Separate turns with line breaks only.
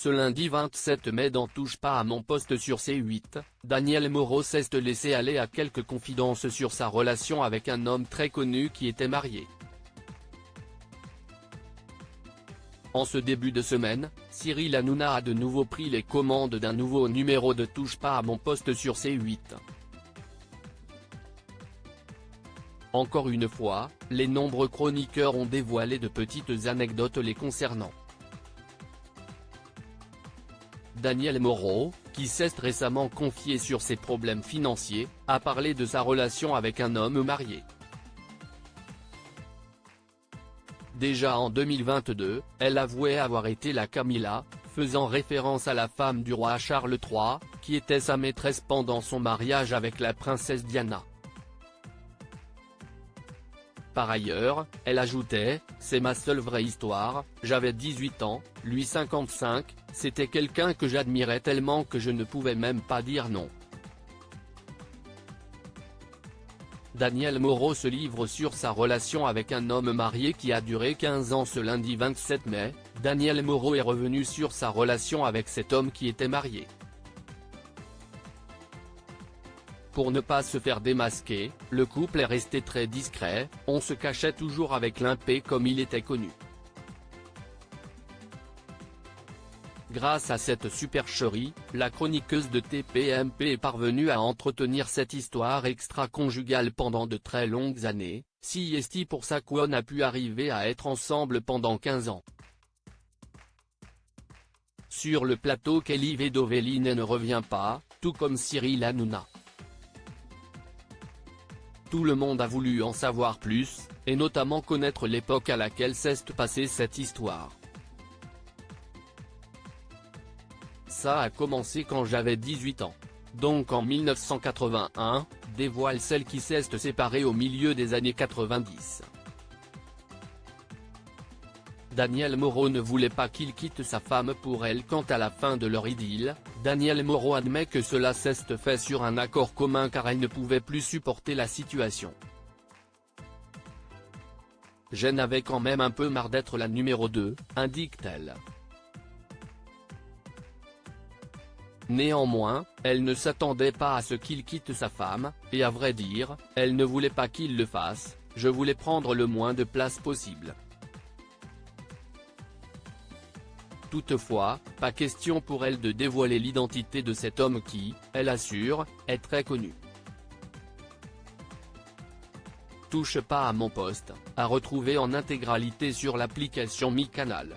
Ce lundi 27 mai dans Touche pas à mon poste sur C8, Daniel Moreau s'est laissé aller à quelques confidences sur sa relation avec un homme très connu qui était marié. En ce début de semaine, Cyril Hanouna a de nouveau pris les commandes d'un nouveau numéro de Touche pas à mon poste sur C8. Encore une fois, les nombreux chroniqueurs ont dévoilé de petites anecdotes les concernant. Daniel Moreau, qui s'est récemment confié sur ses problèmes financiers, a parlé de sa relation avec un homme marié. Déjà en 2022, elle avouait avoir été la Camilla, faisant référence à la femme du roi Charles III, qui était sa maîtresse pendant son mariage avec la princesse Diana. Par ailleurs, elle ajoutait « C'est ma seule vraie histoire, j'avais 18 ans, lui 55, c'était quelqu'un que j'admirais tellement que je ne pouvais même pas dire non ». Daniel Moreau se livre sur sa relation avec un homme marié qui a duré 15 ans. Ce lundi 27 mai, Daniel Moreau est revenu sur sa relation avec cet homme qui était marié. Pour ne pas se faire démasquer, le couple est resté très discret, on se cachait toujours avec Limpé comme il était connu. Grâce à cette supercherie, la chroniqueuse de TPMP est parvenue à entretenir cette histoire extra-conjugale pendant de très longues années, si Esti pour sa couronne a pu arriver à être ensemble pendant 15 ans. Sur le plateau Kelly Vedoveline ne revient pas, tout comme Cyril Hanouna. Tout le monde a voulu en savoir plus, et notamment connaître l'époque à laquelle s'est passée cette histoire. Ça a commencé quand j'avais 18 ans. Donc en 1981, dévoile celle qui s'est séparée au milieu des années 90. Daniel Moreau ne voulait pas qu'il quitte sa femme pour elle. Quant à la fin de leur idylle, Daniel Moreau admet que cela s'est fait sur un accord commun car elle ne pouvait plus supporter la situation. « J'en avais quand même un peu marre d'être la numéro 2, indique-t-elle. Néanmoins, elle ne s'attendait pas à ce qu'il quitte sa femme, et à vrai dire, elle ne voulait pas qu'il le fasse, je voulais prendre le moins de place possible. Toutefois, pas question pour elle de dévoiler l'identité de cet homme qui, elle assure, est très connu. Touche pas à mon poste, à retrouver en intégralité sur l'application Mi Canal.